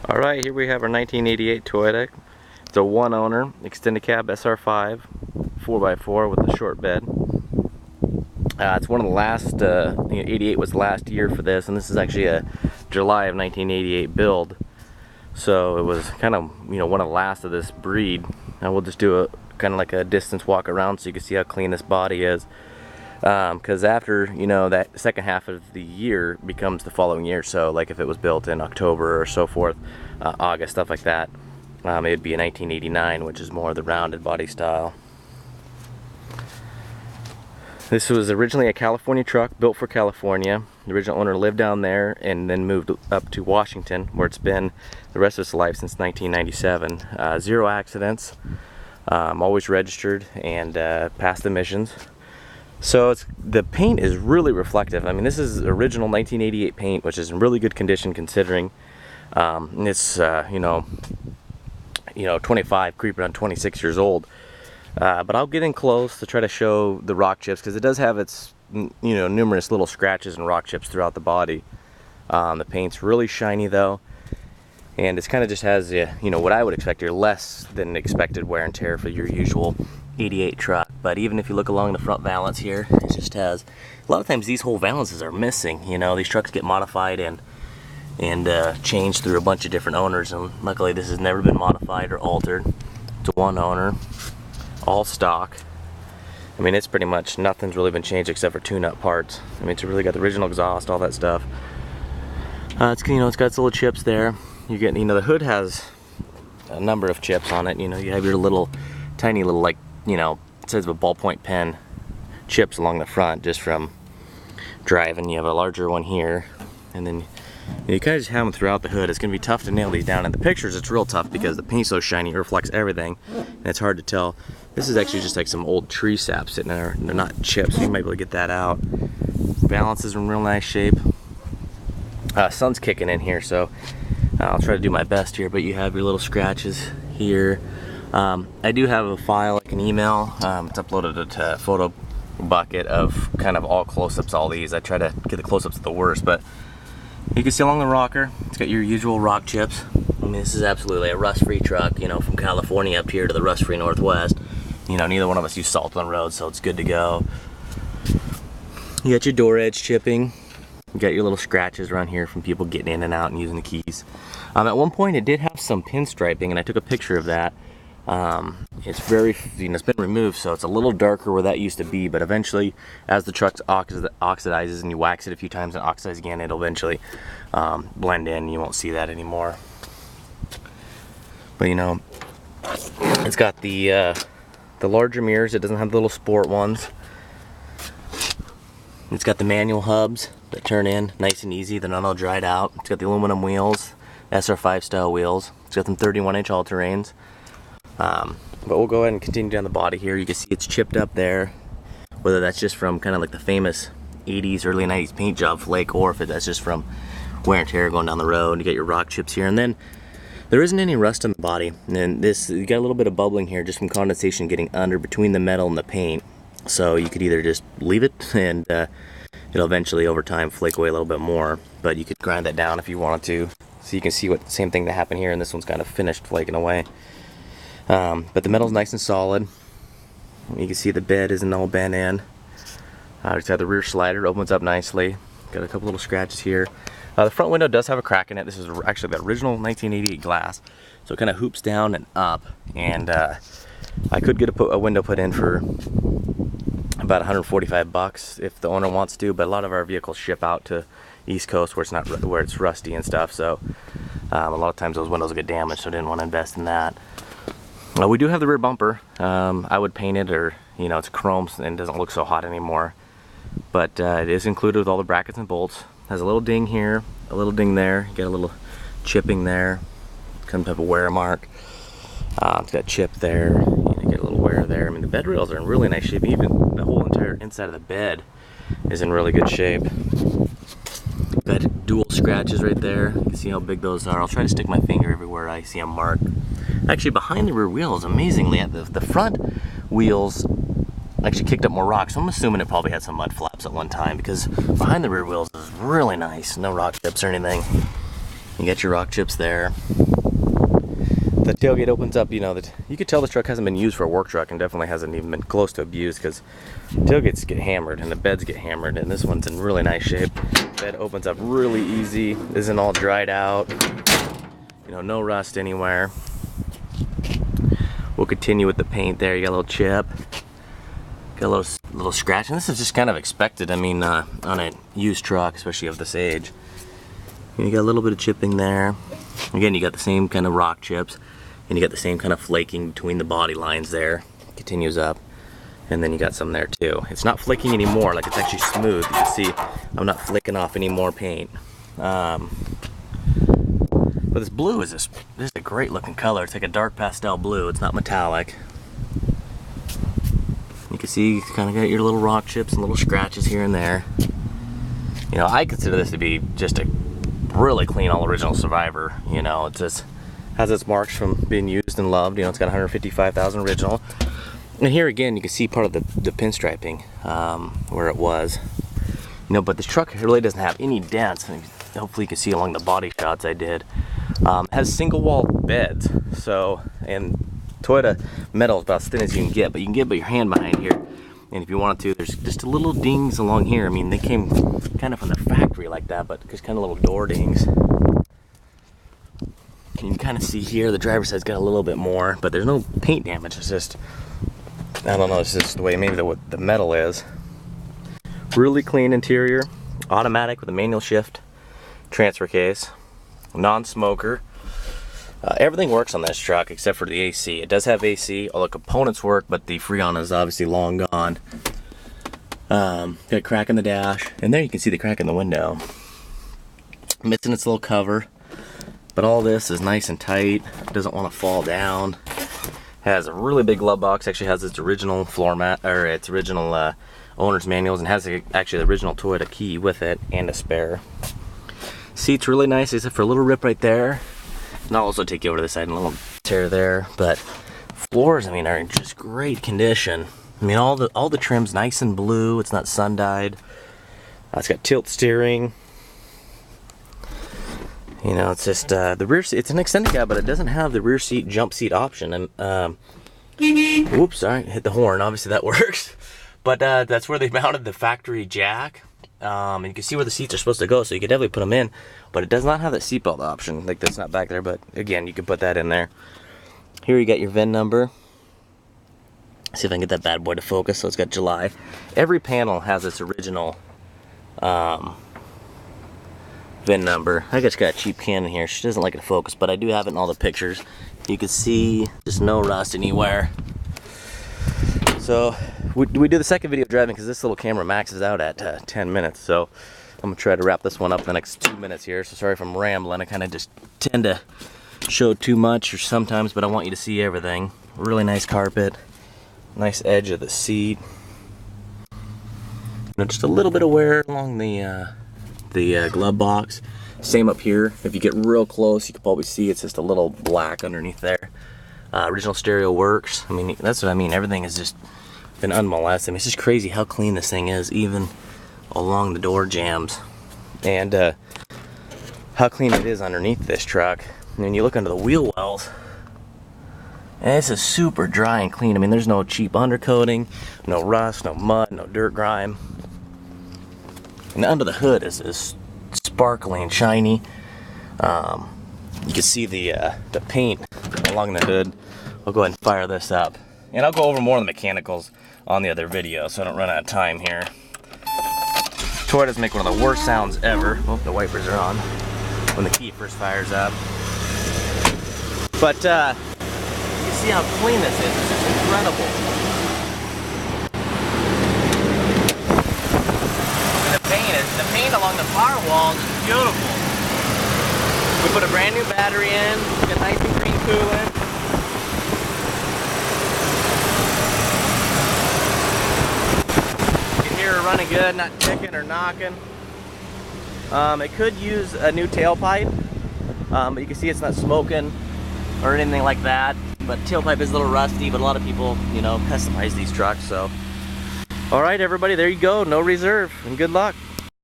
Alright, here we have our 1988 Toyota. It's a one owner, extended cab SR5, 4x4 with a short bed. It's one of the last, 88 was the last year for this, and this is actually a July of 1988 build. So it was kind of, one of the last of this breed. And we'll just do a kind of like a distance walk around so you can see how clean this body is. Because after, that second half of the year becomes the following year. So like if it was built in October or so forth, August, stuff like that, it'd be a 1989, which is more the rounded body style. This was originally a California truck built for California. The original owner lived down there and then moved up to Washington, where it's been the rest of its life since 1997. Zero accidents, always registered, and passed emissions. So the paint is really reflective. I mean, this is original 1988 paint, which is in really good condition considering it's 25, creeping on 26 years old. But I'll get in close to try to show the rock chips, because it does have its numerous little scratches and rock chips throughout the body. The paint's really shiny though, and it's kind of just has what I would expect here, less than expected wear and tear for your usual 88 truck. But even if you look along the front valance here, it just has, a lot of times these whole valances are missing. These trucks get modified and changed through a bunch of different owners, and luckily this has never been modified or altered. It's a one owner, all stock. I mean, it's pretty much nothing's really been changed except for tune-up parts. I mean, it's really got the original exhaust, all that stuff. It's got its little chips there. You get, the hood has a number of chips on it. You have your little, tiny little, like, size of a ballpoint pen chips along the front just from driving. You have a larger one here, and then you kind of just have them throughout the hood. It's going to be tough to nail these down. In the pictures, it's real tough because the paint's so shiny, it reflects everything, and it's hard to tell. This is actually just like some old tree sap sitting there. They're not chips, so you might be able to get that out. Balance is in real nice shape. Sun's kicking in here, so I'll try to do my best here, but you have your little scratches here. I do have a file I can email. It's uploaded to Photo Bucket of kind of all close-ups, all these. I try to get the close-ups at the worst, but you can see along the rocker, it's got your usual rock chips. I mean, this is absolutely a rust-free truck, from California up here to the rust-free Northwest. Neither one of us use salt on the road, so it's good to go. You got your door edge chipping. You got your little scratches around here from people getting in and out and using the keys. At one point, it did have some pinstriping, and I took a picture of that. It's very, it's been removed, so it's a little darker where that used to be, but eventually, as the truck oxidizes and you wax it a few times and oxidize again, it'll eventually blend in. You won't see that anymore. But it's got the larger mirrors. It doesn't have the little sport ones. It's got the manual hubs that turn in nice and easy. They're not all dried out. It's got the aluminum wheels, SR5 style wheels. It's got them 31-inch all-terrains. But we'll go ahead and continue down the body here. You can see it's chipped up there, whether that's just from kind of like the famous 80s, early 90s paint job flake, or if that's just from wear and tear going down the road. You got your rock chips here, and then there isn't any rust on the body. And you got a little bit of bubbling here just from condensation getting under between the metal and the paint. So you could either just leave it and it'll eventually over time flake away a little bit more, but you could grind that down if you wanted to. So you can see what same thing that happened here, and this one's kind of finished flaking away. But the metal's nice and solid. You can see the bed isn't all bent in. Just got the rear slider, opens up nicely. Got a couple little scratches here. The front window does have a crack in it. This is actually the original 1988 glass, so it kind of hoops down and up. And I could get a window put in for about 145 bucks if the owner wants to, but a lot of our vehicles ship out to East Coast where it's rusty and stuff. So a lot of times those windows will get damaged, so I didn't want to invest in that. We do have the rear bumper. I would paint it, or it's chrome and doesn't look so hot anymore. But it is included with all the brackets and bolts. Has a little ding here, a little ding there. You get a little chipping there. Some type of wear mark. It's got chip there. You get a little wear there. I mean, the bed rails are in really nice shape. Even the whole entire inside of the bed is in really good shape. Got dual scratches right there. You can see how big those are. I'll try to stick my finger everywhere I see a mark. Actually, behind the rear wheels, amazingly, the front wheels actually kicked up more rocks. So I'm assuming it probably had some mud flaps at one time, because behind the rear wheels is really nice. No rock chips or anything. You got your rock chips there. The tailgate opens up, you know, that you could tell this truck hasn't been used for a work truck and definitely hasn't even been close to abused, because tailgates get hammered and the beds get hammered, and this one's in really nice shape. Bed opens up really easy, isn't all dried out, you know, no rust anywhere. We'll continue with the paint there. You got a little chip, got a little scratch, and this is just kind of expected. I mean, on a used truck, especially of this age. And you got a little bit of chipping there. Again, you got the same kind of rock chips, and you got the same kind of flaking between the body lines there. Continues up, and then you got some there too. It's not flaking anymore, like it's actually smooth. You can see I'm not flicking off any more paint. But this blue is this is a great looking color. It's like a dark pastel blue. It's not metallic. You can see you kind of got your little rock chips and little scratches here and there. You know, I consider this to be just a really clean all original Survivor. You know, it just has its marks from being used and loved. You know, it's got 155,000 original. And here again, you can see part of the pinstriping where it was. You know, but this truck really doesn't have any dents. And hopefully you can see along the body shots I did. Has single wall beds. So, and Toyota metal is about as thin as you can get, but you can get your hand behind here. And if you wanted to, there's just a little dings along here. I mean, they came kind of from the factory like that, but just kind of little door dings. You can kind of see here, the driver's side's got a little bit more, but there's no paint damage. It's just, I don't know, it's just the way maybe the metal is. Really clean interior, automatic with a manual shift, transfer case, non-smoker. Everything works on this truck except for the AC. It does have AC, all the components work, but the Freon is obviously long gone. Got a crack in the dash, and there you can see the crack in the window. Missing its little cover, but all this is nice and tight. It doesn't want to fall down. Has a really big glove box. Actually has its original floor mat, or its original owner's manuals, and has actually the original Toyota key with it and a spare. Seat's really nice, except for a little rip right there. And I'll also take you over to the side and a little tear there. But floors, I mean, are in just great condition. I mean, all the trim's nice and blue. It's not sun dyed. It's got tilt steering. You know, it's just the rear seat. It's an extended cab, but it doesn't have the rear seat jump seat option. And whoops, sorry, hit the horn. Obviously that works. But that's where they mounted the factory jack. And you can see where the seats are supposed to go, so you could definitely put them in, but it does not have that seatbelt option. Like, that's not back there, but again, you can put that in there. Here you got your VIN number. See if I can get that bad boy to focus. So it's got July. Every panel has its original VIN number. I just got a cheap Canon here. She doesn't like it to focus, but I do have it in all the pictures. You can see just no rust anywhere. So we do the second video driving because this little camera maxes out at 10 minutes. So I'm gonna try to wrap this one up in the next 2 minutes here. So sorry if I'm rambling. I kind of just tend to show too much or sometimes, but I want you to see everything. Really nice carpet, nice edge of the seat. You know, just a little bit of wear along the glove box. Same up here. If you get real close, you can probably see it's just a little black underneath there. Original stereo works. I mean, that's what I mean. Everything has just been unmolested. I mean, it's just crazy how clean this thing is, even along the door jambs, and how clean it is underneath this truck. And when you look under the wheel wells, and this is super dry and clean. I mean, there's no cheap undercoating, no rust, no mud, no dirt grime. And under the hood is sparkly and shiny. You can see the paint along the hood. I'll go ahead and fire this up. And I'll go over more of the mechanicals on the other video so I don't run out of time here. Toyotas make one of the worst sounds ever. Oh, the wipers are on. When the key first fires up. But you can see how clean this is. It's just incredible. And the paint along the firewalls is beautiful. We put a brand new battery in, got nice and green coolant. You can hear it running good, not ticking or knocking. It could use a new tailpipe, but you can see it's not smoking or anything like that. But tailpipe is a little rusty, but a lot of people, you know, customize these trucks. So, all right, everybody, there you go. No reserve, and good luck.